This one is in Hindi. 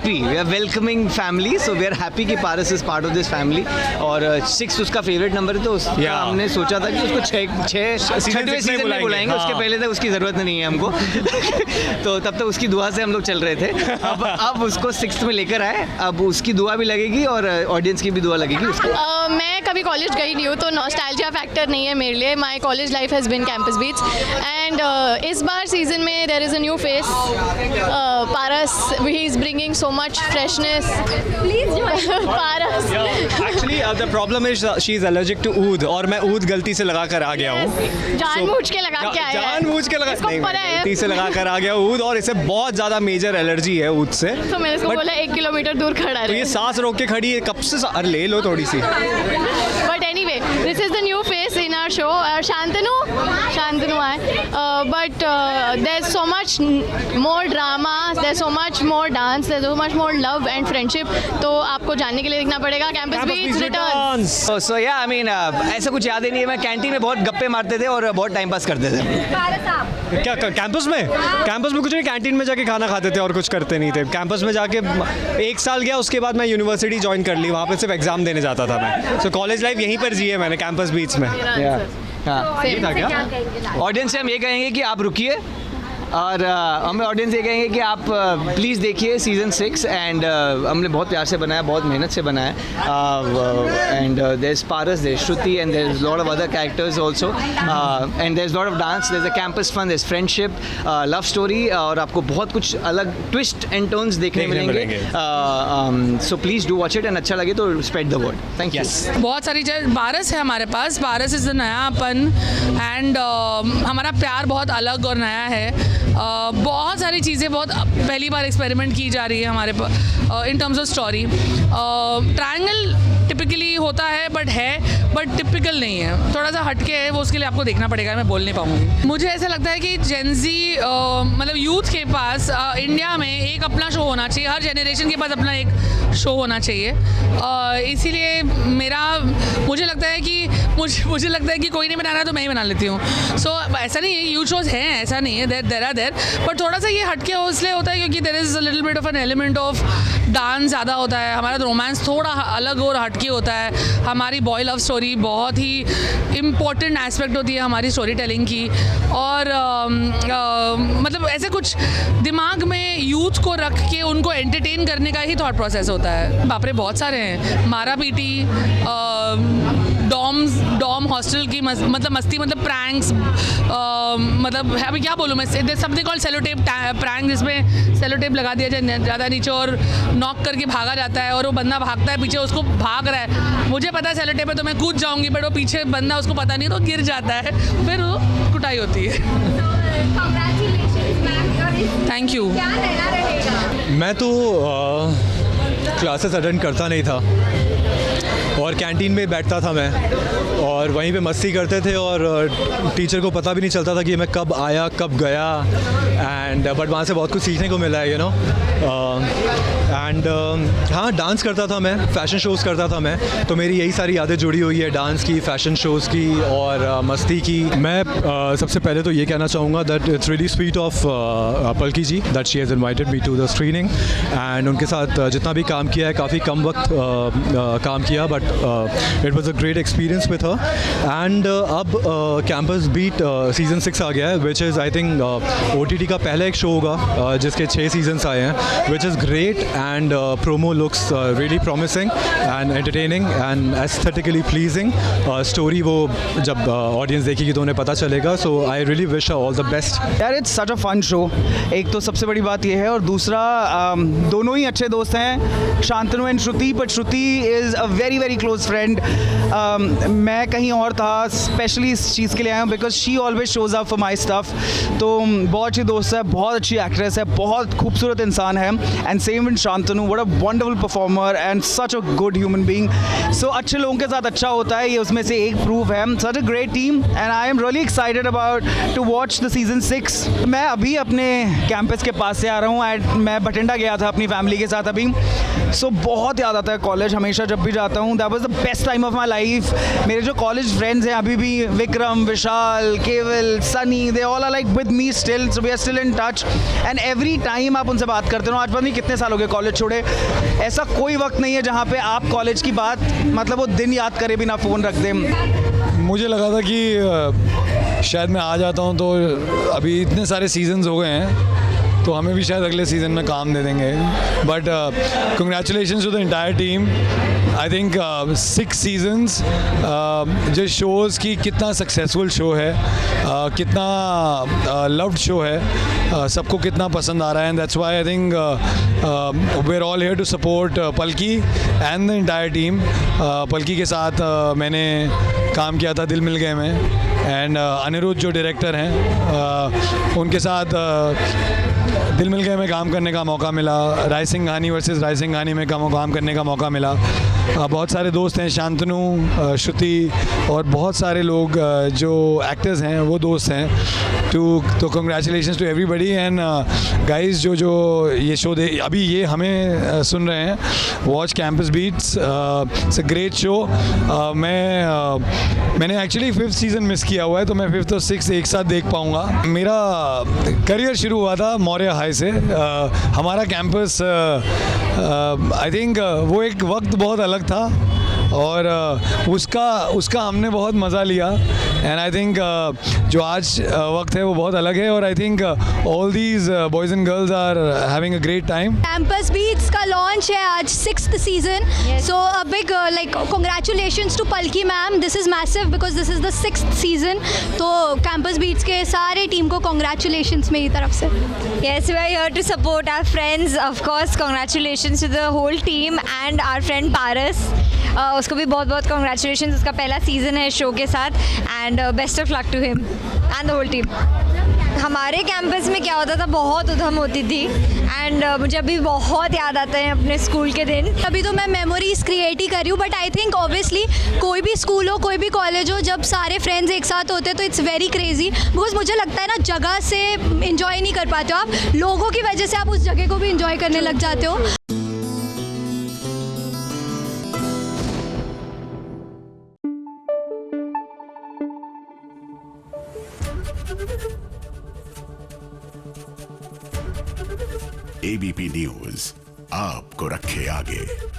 Happy, we are welcoming family, so we are happy कि Paras is part of this family. और 6 उसका फेवरेट नंबर है, तो उसका हमने सोचा था कि उसको 6वें सीजन में बुलाएंगे। उसके पहले तक उसकी ज़रूरत नहीं है हमको तो तब तक उसकी दुआ से हम लोग चल रहे थे। अब उसको 6th में लेकर आए, अब उसकी दुआ भी लगेगी और ऑडियंस की भी दुआ लगेगी उसको। मैं कभी कॉलेज गई नहीं हूँ, तो नॉस्टैल्जिया फैक्टर नहीं है मेरे लिए। My college life has been Campus Beats and इस बार सीजन में there is a new face, Paras, he is bringing so much freshness. Paras actually the problem is she is allergic to oud, और मैं ऊद गलती से लगा कर आ गया हूँ। जानबूझ के लगा के आया है। जानबूझ के लगा नहीं, गलती से लगा कर आ गया ऊद, और इसे बहुत ज़्यादा मेजर एलर्जी है ऊद से। तो मैंने इसको बोला 1 किलोमीटर दूर खड़ा रहे। तो ये सांस रोक के खड़ी है कब से, अरे ले लो थोड़ी सी। But anyway, this is the new face in our show. Shantanu आए. But there's so much more drama, there's so much more dance, there's so much more love and friendship. तो आपको जानने के लिए देखना पड़ेगा कैंपस बीट्स रिटर्न्स। सो या आई मीन ऐसा कुछ याद ही नहीं है। मैं कैंटीन में बहुत गप्पे मारते थे और बहुत टाइम पास करते थे। क्या कैंपस में? कैंपस में कुछ नहीं, कैंटीन में जाके खाना खाते थे और कुछ करते नहीं थे। कैंपस में जाके 1 साल गया, उसके बाद मैं यूनिवर्सिटी ज्वाइन कर ली, वहाँ पे सिर्फ एग्जाम देने जाता था मैं। सो कॉलेज लाइफ यहीं पर जी है मैंने, कैंपस बीट्स में। हाँ, ये था क्या? ऑडियंस से हम ये कहेंगे कि आप रुकिए, और हमें ऑडियंस ये कहेंगे कि आप प्लीज़ देखिए सीज़न 6 एंड हमने बहुत प्यार से बनाया, बहुत मेहनत से बनाया। And there is Paras, there is Shruti and there is lot of other characters also, and there is lot of dance, there is a campus fun, there is friendship, love story, और आपको बहुत कुछ अलग ट्विस्ट एंड टर्न्स देखने मिलेंगे। So please do watch it, and अच्छा लगे तो spread the word. Thank you. बहुत सारी पारस है हमारे पास। पारस इज़ नयापन एंड हमारा प्यार बहुत अलग और नया है। बहुत सारी चीज़ें बहुत पहली बार एक्सपेरिमेंट की जा रही है हमारे in terms of story. Triangle typically होता है बट टिपिकल नहीं है, थोड़ा सा हटके है वो, उसके लिए आपको देखना पड़ेगा, मैं बोल नहीं पाऊँगी। मुझे ऐसा लगता है कि जेनजी मतलब यूथ के पास इंडिया में एक अपना शो होना चाहिए, हर जनरेशन के पास अपना एक शो होना चाहिए। इसीलिए मुझे लगता है कि कोई नहीं बनाना तो मैं ही बना लेती हूँ। सो ऐसा नहीं है, यूथ शोज़ हैं, ऐसा नहीं है, देर आर देयर, बट थोड़ा सा ये हटके इसलिए होता है क्योंकि there is a little bit of an element of dance ज़्यादा होता है, हमारा रोमांस थोड़ा अलग और हटके होता है, हमारी बॉय लव स्टोरी बहुत ही इम्पोर्टेंट एस्पेक्ट होती है हमारी स्टोरी टेलिंग की। और मतलब ऐसे कुछ दिमाग में यूथ को रख के उनको एंटरटेन करने का ही थॉट प्रोसेस होता है। बाप रे, बहुत सारे हैं, मारा पीटी, डॉम हॉस्टल की मतलब मस्ती, मतलब प्रैंक्स, मतलब अभी क्या बोलूँ मैं, something called cello tape prank, जिसमें सेलो टेप लगा दिया जाए ज़्यादा नीचे और नॉक करके भागा जाता है, और वो बंदा भागता है पीछे, उसको भाग रहा है, मुझे पता है सेलो टेप है तो मैं कूद जाऊँगी, बट वो पीछे बंदा उसको पता नहीं तो गिर जाता है, फिर वो कुटाई होती है। Thank you. मैं तो क्लासेस अटेंड करता नहीं था और कैंटीन में बैठता था मैं, और वहीं पे मस्ती करते थे, और टीचर को पता भी नहीं चलता था कि मैं कब आया कब गया, एंड बट वहाँ से बहुत कुछ सीखने को मिला है, यू नो। एंड हाँ, डांस करता था मैं, फैशन शोज़ करता था मैं, तो मेरी यही सारी यादें जुड़ी हुई है, डांस की, फैशन शोज़ की और मस्ती की। मैं सबसे पहले तो ये कहना चाहूँगा that it's really sweet of Palki ji that she has invited me to the screening, and उनके साथ जितना भी काम किया है, काफ़ी कम वक्त काम किया, but it was a great experience with her. And अब कैंपस बीट सीज़न 6 आ गया है, which is I think OTT का पहला एक शो होगा जिसके 6 सीजन्स आए हैं, which is great, and promo looks really promising and entertaining and aesthetically pleasing. Story वो जब ऑडियंस देखेगी तो उन्हें पता चलेगा, so I really wish all the best. यार it's such a fun show, एक तो सबसे बड़ी बात ये है, और दूसरा दोनों ही अच्छे दोस्त हैं, Shantanu and Shruti, but Shruti is a very very close friend. मैं कहीं और था, स्पेशली इस चीज़ के लिए आया हूँ because she always shows up for my stuff. तो बहुत अच्छी दोस्त है, बहुत अच्छी एक्ट्रेस है, बहुत खूबसूरत इंसान है, and same in Shantanu, what a wonderful performer and such a good human being. So अच्छे लोगों के साथ अच्छा होता है, ये उसमें से एक प्रूफ है। Such a great team and I am really excited about to watch the season 6। मैं अभी अपने कैंपस के पास से आ रहा हूँ, मैं बठिंडा गया था अपनी फैमिली के साथ अभी, सो बहुत याद आता है कॉलेज, हमेशा जब भी जाता हूँ. That was the best time of my life. मेरे जो कॉलेज फ्रेंड्स हैं अभी भी, Vikram, Vishal, Keval, Sunny, they all are like with me still, so we are still in touch. And every time आप उनसे बात करते हो. आज पता नहीं कितने साल हो गए कॉलेज छोड़े, ऐसा कोई वक्त नहीं है जहाँ पे आप कॉलेज की बात, मतलब वो दिन याद करे बिना फ़ोन रख दें. मुझे लगा था कि शायद मैं आ जाता हूँ, तो अभी इतने सारे सीजन्स हो गए हैं तो हमें भी शायद अगले सीज़न में काम दे देंगे. But congratulations to the entire team. I think 6 seasons जो शोज़ की कितना सक्सेसफुल शो है, कितना लव्ड शो है, सबको कितना पसंद आ रहा है. And that's why I think we are all here to support Palki and the entire team. Palki के साथ मैंने काम किया था दिल मिल गए में, एंड अनिरुद्ध जो डायरेक्टर हैं उनके साथ दिल मिल गए में काम करने का मौका मिला. राय सिंघानी वर्सेस राय सिंघानी में काम करने का मौका मिला. बहुत सारे दोस्त हैं, शांतनु, श्रुति और बहुत सारे लोग जो एक्टर्स हैं वो दोस्त हैं. तो congratulations to everybody. And guys जो ये शो अभी ये हमें सुन रहे हैं, watch campus beats. It's a great show. मैंने एक्चुअली 5th सीज़न मिस किया हुआ है, तो मैं 5th और 6th एक साथ देख पाऊँगा. मेरा करियर शुरू हुआ था मौर्य हाई से. हमारा कैंपस आई थिंक वो एक वक्त बहुत अलग था और उसका हमने बहुत मज़ा लिया. एंड आई थिंक जो आज वक्त है वो बहुत अलग है. और I think all these boys and girls are having a great time. Campus Beats का लॉन्च है आज, 6th season. So a big like congratulations to Palki ma'am. This is massive because this is the 6th season. तो कैंपस बीट्स के सारे टीम को कांग्रेचुलेशंस मेरी तरफ से. Yes, we are here to support our friends. Of course, congratulations to the whole team and our friend Paras. उसको भी बहुत बहुत congratulations. उसका पहला सीज़न है शो के साथ. And best of luck to him and the whole team. हमारे कैंपस में क्या होता था, बहुत उधम होती थी. एंड मुझे अभी बहुत याद आता है अपने स्कूल के दिन. अभी तो मैं मेमोरीज क्रिएट ही कर रही हूँ, बट आई थिंक ऑब्वियसली कोई भी स्कूल हो, कोई भी कॉलेज हो, जब सारे फ्रेंड्स एक साथ होते हैं तो इट्स वेरी क्रेजी. बिकॉज मुझे लगता है ना, जगह से इंजॉय नहीं कर पाते हो आप, लोगों की वजह से आप उस जगह को भी इंजॉय करने लग जाते हो. ABP न्यूज़ आपको रखे आगे.